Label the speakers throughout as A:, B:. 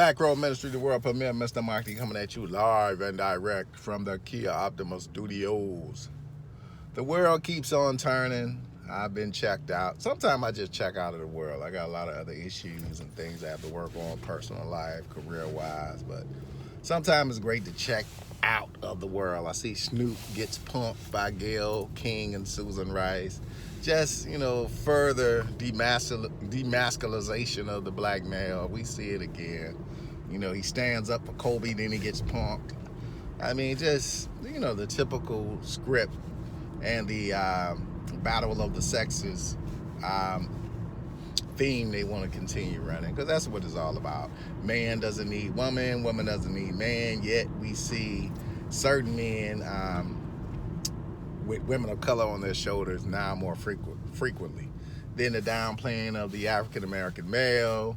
A: Back Row Ministry, the world premiere, Mr. Marketing coming at you live and direct from the Kia Optima Studios. The world keeps on turning. I've been checked out. Sometimes I just check out of the world. I got a lot of other issues and things I have to work on, personal life, career-wise, but sometimes it's great to check out of the world. I see Snoop gets pumped by Gayle King and Susan Rice. Just, further demasculization of the black male. We see it again. He stands up for Kobe, then he gets punked. I mean, just, the typical script and the battle of the sexes theme they want to continue running, because that's what it's all about. Man doesn't need woman, woman doesn't need man, yet we see certain men with women of color on their shoulders now more frequently. Then the downplaying of the African American male,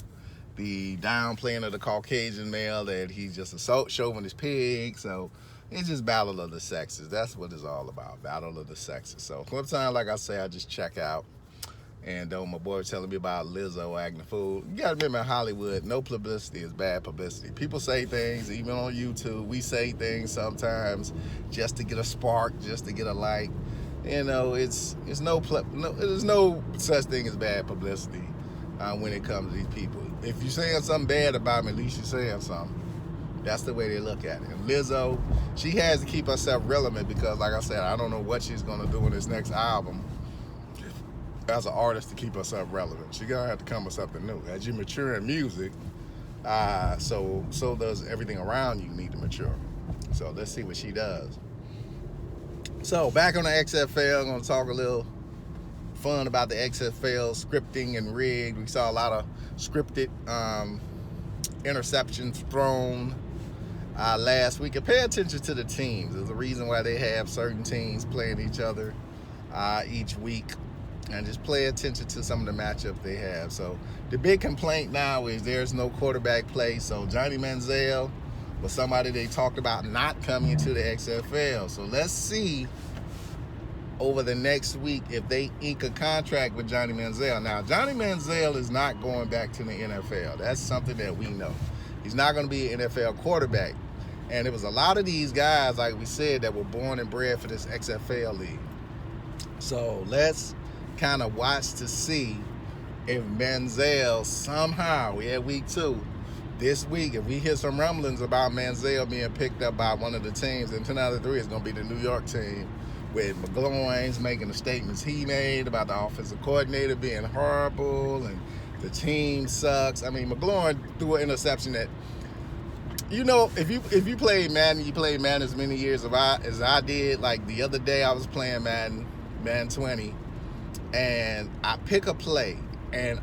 A: the downplaying of the Caucasian male, that he's just a chauvinist pig. So it's just battle of the sexes. That's what it's all about, battle of the sexes. So sometimes, like I say, I just check out. And my boy was telling me about Lizzo acting a fool. You gotta remember, in Hollywood, no publicity is bad publicity. People say things, even on YouTube. We say things sometimes just to get a spark, just to get a like. There's no such thing as bad publicity when it comes to these people. If you're saying something bad about me, at least you're saying something. That's the way they look at it. And Lizzo, she has to keep herself relevant because, like I said, I don't know what she's gonna do in this next album as an artist to keep herself relevant. She's gonna have to come with something new. As you mature in music, so does everything around you need to mature. So let's see what she does. So back on the XFL, I'm gonna talk a little fun about the XFL scripting and rigged. We saw a lot of scripted interceptions thrown last week. And pay attention to the teams. There's a reason why they have certain teams playing each other each week. And just pay attention to some of the matchups they have. So the big complaint now is there's no quarterback play. So Johnny Manziel was somebody they talked about not coming into the XFL. So let's see over the next week if they ink a contract with Johnny Manziel. Now, Johnny Manziel is not going back to the NFL. That's something that we know. He's not going to be an NFL quarterback. And there was a lot of these guys, like we said, that were born and bred for this XFL league. So let's kind of watch to see if Manziel somehow, we had week 2, this week, if we hear some rumblings about Manziel being picked up by one of the teams, then 10 out of 3 is going to be the New York team, with McGloin's making the statements he made about the offensive coordinator being horrible and the team sucks. I mean, McGloin threw an interception that, if you played Madden, you played Madden as many years as I did. Like the other day, I was playing Madden 20, and I pick a play, and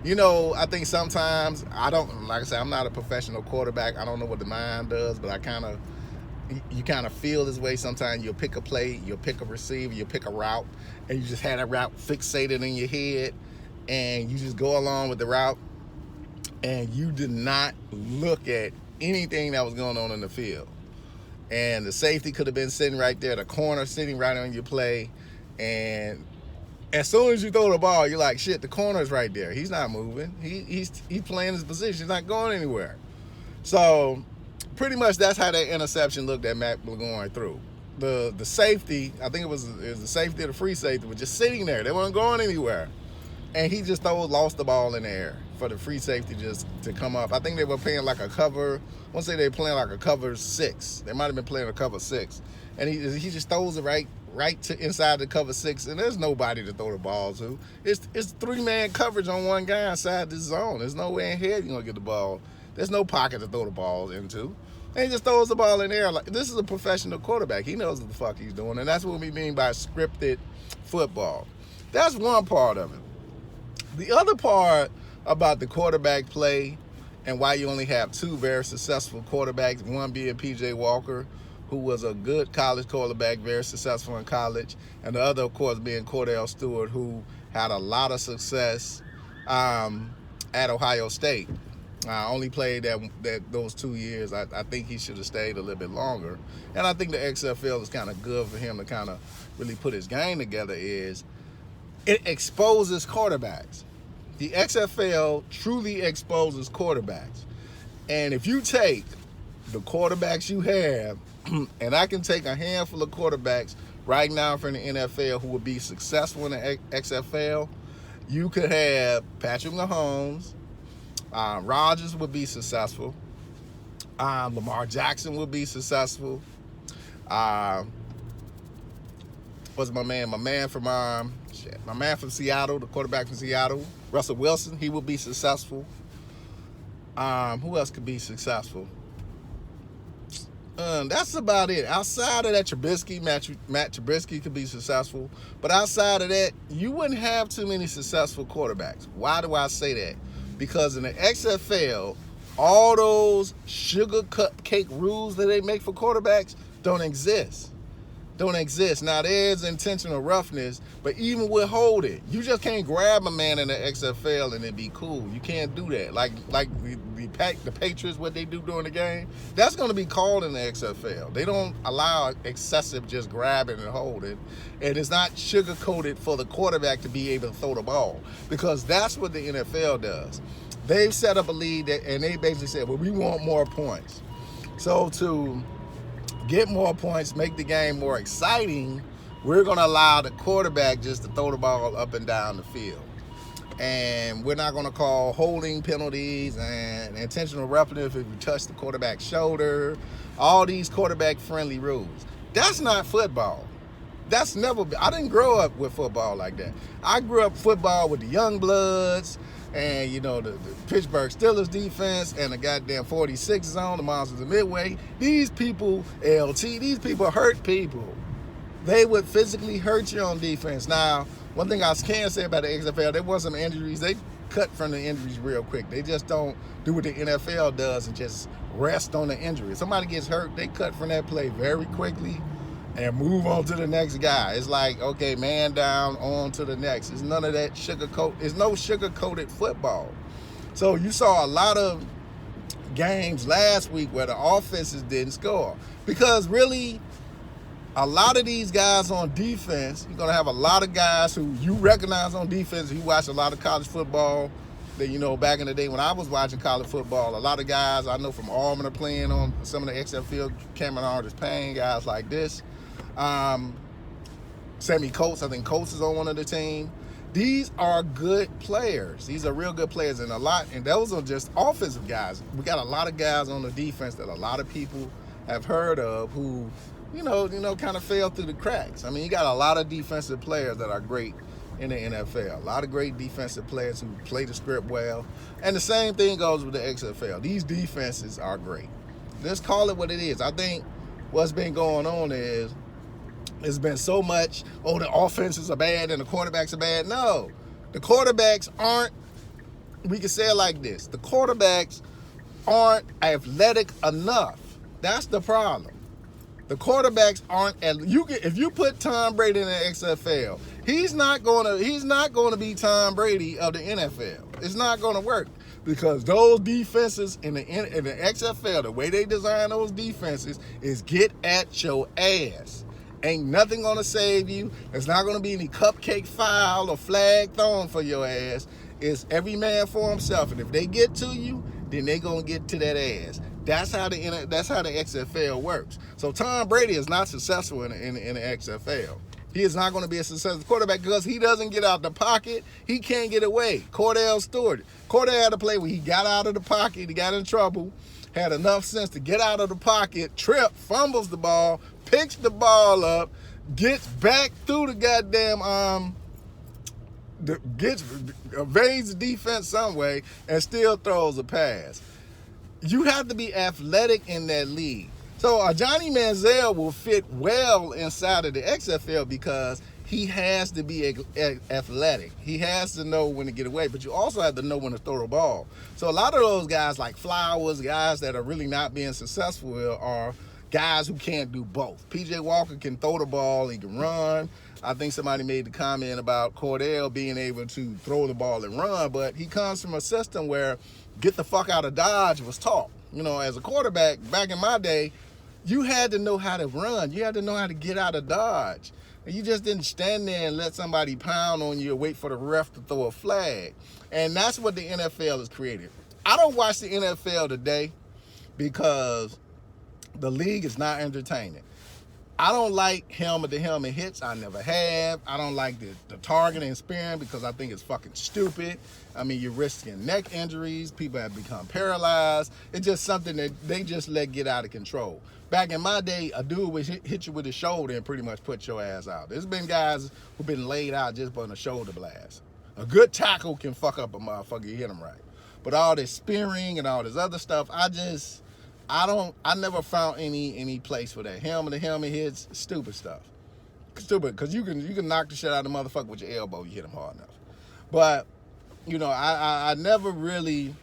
A: I think sometimes like I said, I'm not a professional quarterback. I don't know what the mind does, but you kind of feel this way. Sometimes you'll pick a play, you'll pick a receiver, you'll pick a route, and you just have that route fixated in your head, and you just go along with the route, and you did not look at anything that was going on in the field. And the safety could have been sitting right there, the corner sitting right on your play, and as soon as you throw the ball, you're like, shit, the corner's right there. He's not moving. He's playing his position. He's not going anywhere. So pretty much that's how that interception looked that Matt McGloin threw. The safety, I think it was the safety or the free safety, was just sitting there. They weren't going anywhere. And he just lost the ball in the air for the free safety just to come up. I think they were playing like a cover. I want to say they were playing like a cover 6. They might have been playing a cover 6. And he just throws it right to inside the cover 6, and there's nobody to throw the ball to. It's 3-man coverage on one guy inside this zone. There's no way in hell you're going to get the ball. There's no pocket to throw the ball into. And he just throws the ball in there. Like, this is a professional quarterback. He knows what the fuck he's doing, and that's what we mean by scripted football. That's one part of it. The other part about the quarterback play and why you only have 2 very successful quarterbacks, one being P.J. Walker, who was a good college quarterback, very successful in college, and the other, of course, being Cordell Stewart, who had a lot of success at Ohio State. Only played those 2 years. I think he should have stayed a little bit longer. And I think the XFL is kind of good for him to kind of really put his game together. Is it exposes quarterbacks. The XFL truly exposes quarterbacks. And if you take the quarterbacks you have, and I can take a handful of quarterbacks right now from the NFL who would be successful in the XFL, you could have Patrick Mahomes, Rodgers would be successful, Lamar Jackson would be successful. What's my man? My man from Seattle, the quarterback from Seattle, Russell Wilson, he would be successful. Who else could be successful? That's about it. Outside of that, Matt Trubisky could be successful. But outside of that, you wouldn't have too many successful quarterbacks. Why do I say that? Because in the XFL, all those sugar cupcake rules that they make for quarterbacks don't exist. Now, there's intentional roughness, but even with holding, you just can't grab a man in the XFL and it be cool. You can't do that. Like the Patriots, what they do during the game, that's going to be called in the XFL. They don't allow excessive just grabbing and holding, and it's not sugar-coated for the quarterback to be able to throw the ball, because that's what the NFL does. They've set up a league and they basically said, well, we want more points. So to get more points, make the game more exciting, we're going to allow the quarterback just to throw the ball up and down the field. And we're not going to call holding penalties and intentional roughness if you touch the quarterback's shoulder, all these quarterback-friendly rules. That's not football. That's never been. I didn't grow up with football like that. I grew up football with the young bloods and, the Pittsburgh Steelers defense and the goddamn 46 zone, the Monsters of Midway. These people, these people hurt people. They would physically hurt you on defense. Now, one thing I can say about the XFL, there was some injuries. They cut from the injuries real quick. They just don't do what the NFL does and just rest on the injury. If somebody gets hurt, they cut from that play very quickly and move on to the next guy. It's like, okay, man down, on to the next. It's none of that it's no sugar-coated football. So you saw a lot of games last week where the offenses didn't score. Because really, a lot of these guys on defense, you're going to have a lot of guys who you recognize on defense. You watch a lot of college football. That, back in the day when I was watching college football, a lot of guys I know from Auburn are playing on some of the XFL, Cameron Artis-Payne, guys like this. Sammy Coates, I think Coates is on one of the team. These are good players. These are real good players, and those are just offensive guys. We got a lot of guys on the defense that a lot of people have heard of who, kind of fell through the cracks. I mean, you got a lot of defensive players that are great in the NFL. A lot of great defensive players who play the script well. And the same thing goes with the XFL. These defenses are great. Let's call it what it is. I think what's been going on is it's been so much, the offenses are bad and the quarterbacks are bad. No, the quarterbacks aren't, we can say it like this, the quarterbacks aren't athletic enough. That's the problem. The quarterbacks aren't, if you put Tom Brady in the XFL, he's not going to be Tom Brady of the NFL. It's not going to work, because those defenses in the XFL, the way they design those defenses is get at your ass. Ain't nothing going to save you. There's not going to be any cupcake foul or flag thrown for your ass. It's every man for himself. And if they get to you, then they going to get to that ass. That's how the XFL works. So Tom Brady is not successful in the XFL. He is not going to be a successful quarterback because he doesn't get out the pocket. He can't get away. Cordell Stewart. Cordell had a play where he got out of the pocket. He got in trouble. Had enough sense to get out of the pocket, trip, fumbles the ball, picks the ball up, gets back through the goddamn, evades the defense some way, and still throws a pass. You have to be athletic in that league. So Johnny Manziel will fit well inside of the XFL because he has to be athletic. He has to know when to get away, but you also have to know when to throw the ball. So a lot of those guys like Flowers, guys that are really not being successful are guys who can't do both. P.J. Walker can throw the ball, he can run. I think somebody made the comment about Cordell being able to throw the ball and run, but he comes from a system where get the fuck out of Dodge was taught. As a quarterback, back in my day, you had to know how to run. You had to know how to get out of Dodge. You just didn't stand there and let somebody pound on you or wait for the ref to throw a flag. And that's what the NFL has created. I don't watch the NFL today because the league is not entertaining. I don't like helmet-to-helmet hits. I never have. I don't like the targeting and spearing because I think it's fucking stupid. I mean, you're risking neck injuries. People have become paralyzed. It's just something that they just let get out of control. Back in my day, a dude would hit you with his shoulder and pretty much put your ass out. There's been guys who've been laid out just on a shoulder blast. A good tackle can fuck up a motherfucker, you hit him right. But all this spearing and all this other stuff, I never found any place for that. Helmet-to-helmet hits, stupid stuff. Stupid, because you can knock the shit out of the motherfucker with your elbow, you hit him hard enough. But, you know, I never really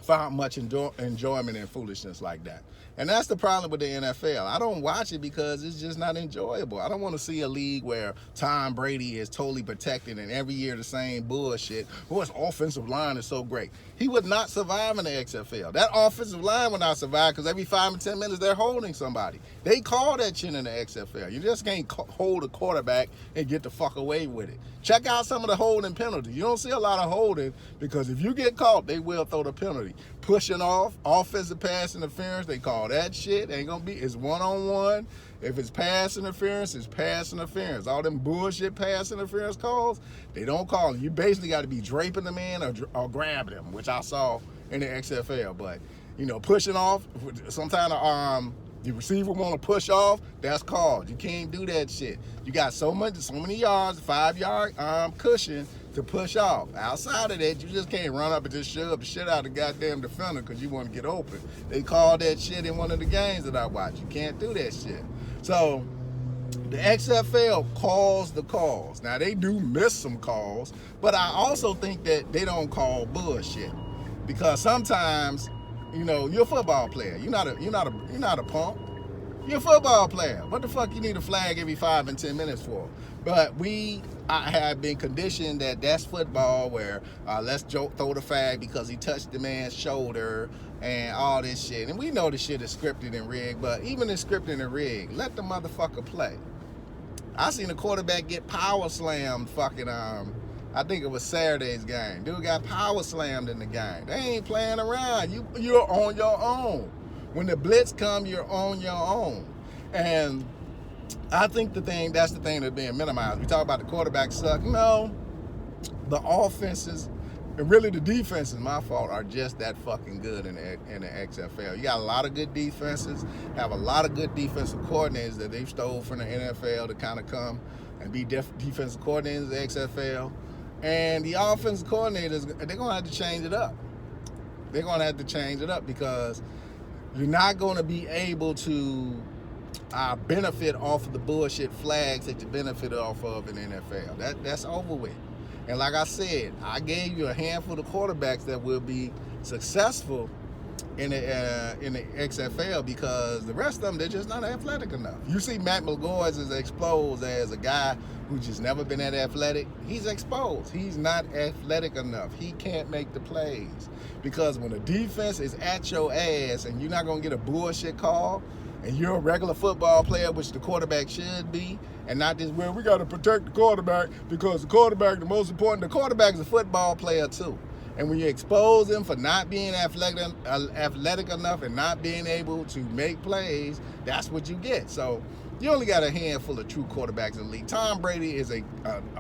A: found much enjoyment in foolishness like that. And that's the problem with the NFL. I don't watch it because it's just not enjoyable. I don't want to see a league where Tom Brady is totally protected and every year the same bullshit. Oh, his offensive line is so great. He would not survive in the XFL. That offensive line would not survive because every 5 or 10 minutes they're holding somebody. They call that shit in the XFL. You just can't hold a quarterback and get the fuck away with it. Check out some of the holding penalties. You don't see a lot of holding because if you get caught, they will throw the penalty. Pushing off, offensive pass interference, they call that shit. Ain't gonna be, it's one-on-one. If it's pass interference, it's pass interference. All them bullshit pass interference calls, they don't call them. You basically got to be draping the man or grabbing him, which I saw in the XFL. But, you know, pushing off, sometimes the receiver want to push off, that's called. You can't do that shit. You got so many yards, 5-yard cushion to push off. Outside of that, you just can't run up and just shove the shit out of the goddamn defender because you want to get open. They called that shit in one of the games that I watched. You can't do that shit. So the XFL calls the calls. Now they do miss some calls, but I also think that they don't call bullshit because sometimes, you know, you're a football player. You're not a punk. You're a football player. What the fuck you need a flag every 5 and 10 minutes for? But I have been conditioned that that's football where let's throw the flag because he touched the man's shoulder and all this shit. And we know the shit is scripted and rigged, but even in scripted and rigged, let the motherfucker play. I seen a quarterback get power slammed fucking, I think it was Saturday's game. Dude got power slammed in the game. They ain't playing around. You're on your own. When the blitz come, you're on your own. And I think that's the thing that's being minimized. We talk about the quarterback suck. No, the offenses, and really the defenses, my fault, are just that fucking good in the XFL. You got a lot of good defenses, have a lot of good defensive coordinators that they've stole from the NFL to kind of come and be defensive coordinators in the XFL. And the offensive coordinators, they're going to have to change it up. They're going to have to change it up because you're not going to be able to benefit off of the bullshit flags that you benefit off of in the NFL. That's over with. And like I said, I gave you a handful of quarterbacks that will be successful in the XFL because the rest of them, they're just not athletic enough. You see Matt McGoy's is exposed as a guy who's just never been that athletic. He's exposed. He's not athletic enough. He can't make the plays because when the defense is at your ass and you're not going to get a bullshit call and you're a regular football player, which the quarterback should be, and not this, well, we got to protect the quarterback because the quarterback, the most important, the quarterback is a football player too. And when you expose them for not being athletic enough and not being able to make plays, that's what you get. So you only got a handful of true quarterbacks in the league. Tom Brady is a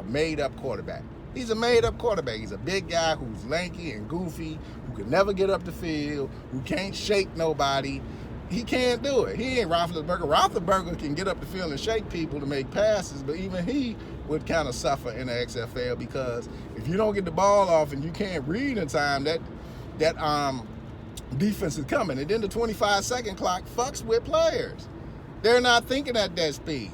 A: made-up quarterback. He's a made-up quarterback. He's a big guy who's lanky and goofy, who can never get up the field, who can't shake nobody. He can't do it. He ain't Roethlisberger. Roethlisberger can get up the field and shake people to make passes, but even he would kind of suffer in the XFL because if you don't get the ball off and you can't read in time, that defense is coming. And then the 25-second clock fucks with players. They're not thinking at that speed.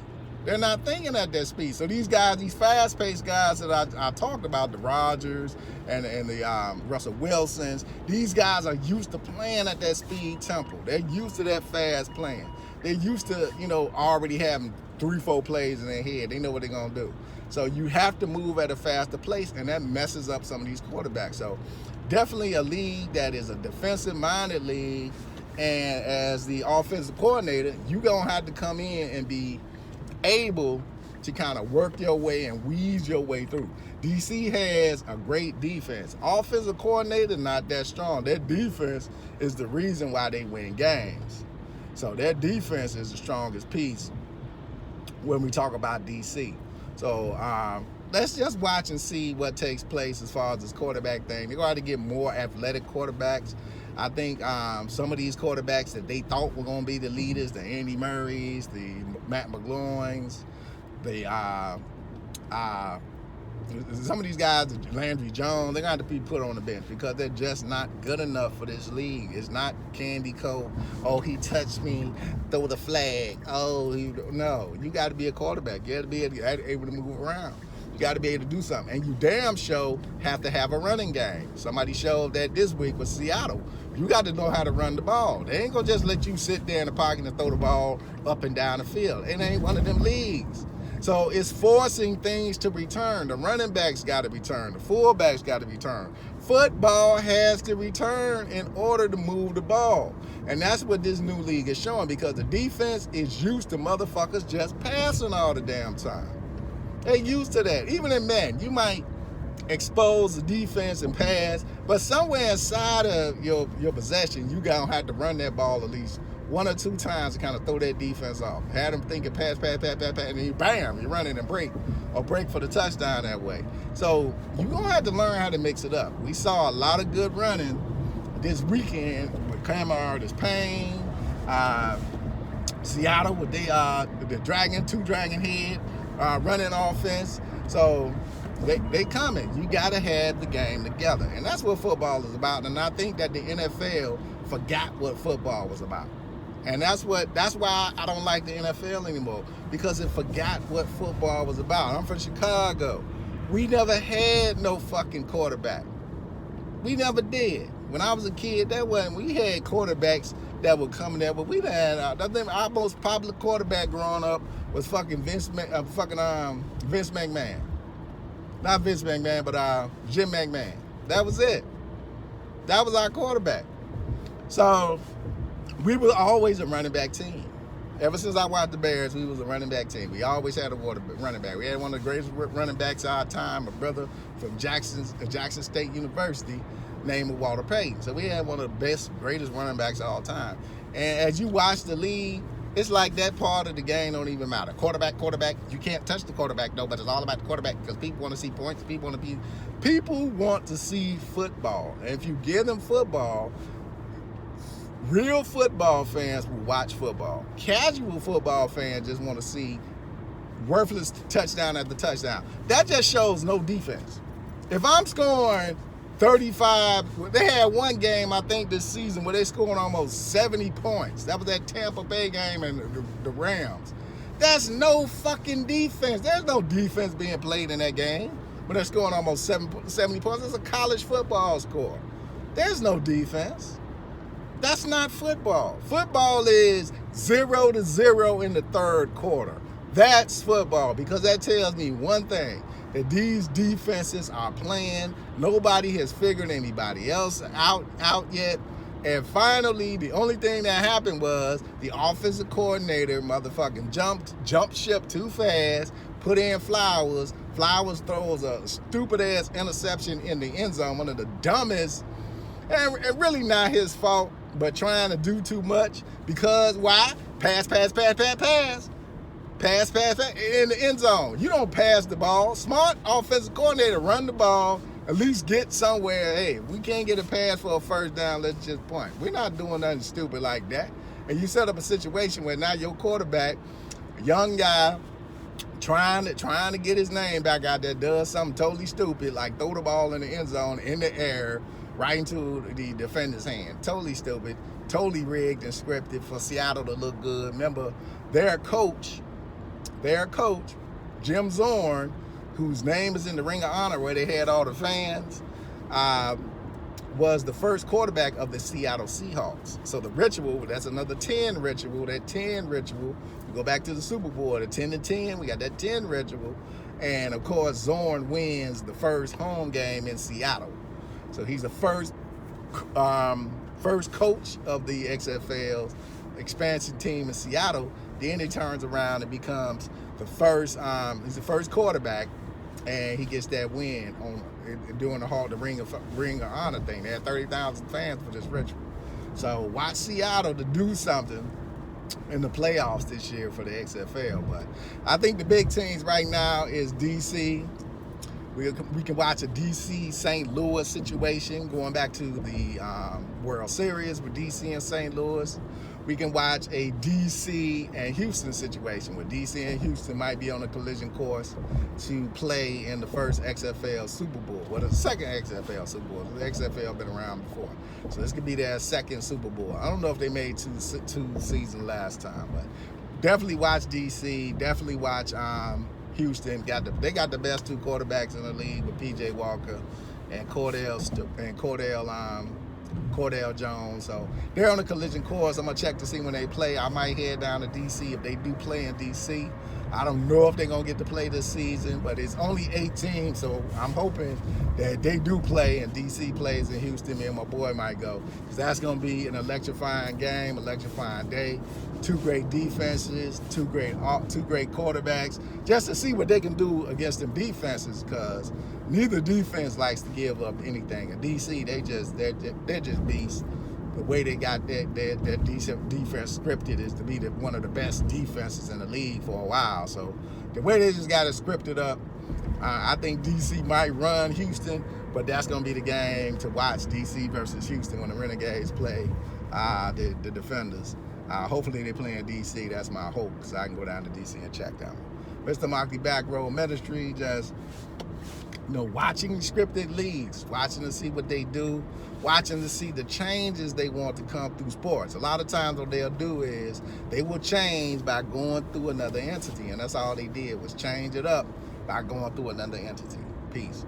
A: So these guys, these fast-paced guys that I talked about, the Rodgers and the Russell Wilsons, these guys are used to playing at that speed tempo. They're used to that fast playing. They're used to, already having 3-4 plays in their head. They know what they're going to do. So you have to move at a faster pace, and that messes up some of these quarterbacks. So definitely a league that is a defensive-minded league, and as the offensive coordinator, you're going to have to come in and be able to kind of work your way and wease your way through. DC has a great defense. Offensive coordinator, not that strong. Their defense is the reason why they win games. So their defense is the strongest piece when we talk about DC. So let's just watch and see what takes place as far as this quarterback thing. They're going to have to get more athletic quarterbacks. I think some of these quarterbacks that they thought were going to be the leaders, the Andy Murrays, the Matt McGloins, some of these guys, Landry Jones, they're going to have to be put on the bench because they're just not good enough for this league. It's not Candy Cole. Oh, he touched me, throw the flag. Oh, no. You got to be a quarterback. You got to be able to move around. You got to be able to do something. And you damn sure have to have a running game. Somebody showed that this week with Seattle. You got to know how to run the ball. They ain't going to just let you sit there in the pocket and throw the ball up and down the field. It ain't one of them leagues. So it's forcing things to return. The running backs got to return. The fullbacks got to return. Football has to return in order to move the ball. And that's what this new league is showing because the defense is used to motherfuckers just passing all the damn time. They're used to that. Even in men, you might expose the defense and pass, but somewhere inside of your possession, you gonna have to run that ball at least one or two times to kind of throw that defense off. Had them thinking pass, and then you bam, you run it and break for the touchdown that way. So you're gonna have to learn how to mix it up. We saw a lot of good running this weekend with Camar, this Payne, Seattle with the two dragon head running offense. So they coming. You got to have the game together. And that's what football is about. And I think that the NFL forgot what football was about. And that's why I don't like the NFL anymore, because it forgot what football was about. I'm from Chicago. We never had no fucking quarterback. We never did. When I was a kid, we had quarterbacks that were coming there, but we had, I think our most popular quarterback growing up was fucking Vince McMahon. Not Vince McMahon, but Jim McMahon. That was it. That was our quarterback. So we were always a running back team. Ever since I watched the Bears, we was a running back team. We always had a running back. We had one of the greatest running backs of our time, a brother from Jackson State University, named Walter Payton. So we had one of the greatest running backs of all time. And as you watch the league, it's like that part of the game don't even matter. Quarterback. You can't touch the quarterback though, but it's all about the quarterback because people want to see points. People want to see football. And if you give them football, real football fans will watch football. Casual football fans just want to see worthless touchdown after touchdown. That just shows no defense. If I'm scoring 35, they had one game, I think, this season where they scored almost 70 points. That was that Tampa Bay game and the Rams. That's no fucking defense. There's no defense being played in that game when they're scoring almost 70 points. That's a college football score. There's no defense. That's not football. Football is 0-0 in the third quarter. That's football, because that tells me one thing, that these defenses are playing. Nobody has figured anybody else out yet. And finally, the only thing that happened was the offensive coordinator motherfucking jumped ship too fast, put in Flowers. Flowers throws a stupid-ass interception in the end zone, one of the dumbest, and really not his fault, but trying to do too much. Because why? Pass in the end zone. You don't pass the ball. Smart offensive coordinator, run the ball, at least get somewhere. Hey, we can't get a pass for a first down, let's just punt. We're not doing nothing stupid like that. And you set up a situation where now your quarterback, a young guy, trying to get his name back out there, does something totally stupid, like throw the ball in the end zone in the air right into the defender's hand. Totally stupid, totally rigged and scripted for Seattle to look good. Remember, their coach, Jim Zorn, whose name is in the Ring of Honor where they had all the fans, was the first quarterback of the Seattle Seahawks. So the ritual, that's another 10 ritual. That 10 ritual, we go back to the Super Bowl, the 10-10, we got that 10 ritual. And of course, Zorn wins the first home game in Seattle. So he's the first coach of the XFL's expansion team in Seattle Then he turns around and becomes the first. He's the first quarterback, and he gets that win on doing the Ring of Honor thing. They had 30,000 fans for this ritual. So watch Seattle to do something in the playoffs this year for the XFL. But I think the big teams right now is DC. We can watch a DC St. Louis situation going back to the World Series with DC and St. Louis. We can watch a DC and Houston situation where DC and Houston might be on a collision course to play in the first XFL Super Bowl, or the second XFL Super Bowl. The XFL been around before, so this could be their second Super Bowl. I don't know if they made two seasons last time, but definitely watch DC. Definitely watch Houston. They got the best two quarterbacks in the league with PJ Walker and Cordell Jones. So they're on a collision course. I'm gonna check to see when they play. I might head down to DC if they do play in DC. I don't know if they're gonna get to play this season, but it's only 8 teams, so I'm hoping that they do play and DC plays in Houston. Me and my boy might go, because that's gonna be an electrifying game, electrifying day. 2 great defenses, two great quarterbacks, just to see what they can do against them defenses, because neither defense likes to give up anything. And DC, they're just beasts. The way they got that defense scripted is to be one of the best defenses in the league for a while. So the way they just got it scripted up, I think DC might run Houston, but that's going to be the game to watch, DC versus Houston, when the Renegades play the Defenders. Hopefully they play in DC. That's my hope, because I can go down to DC and check them. Mr. Moxley Back Row Ministry, just watching scripted leagues, watching to see what they do, watching to see the changes they want to come through sports. A lot of times what they'll do is they will change by going through another entity, and that's all they did was change it up by going through another entity. Peace.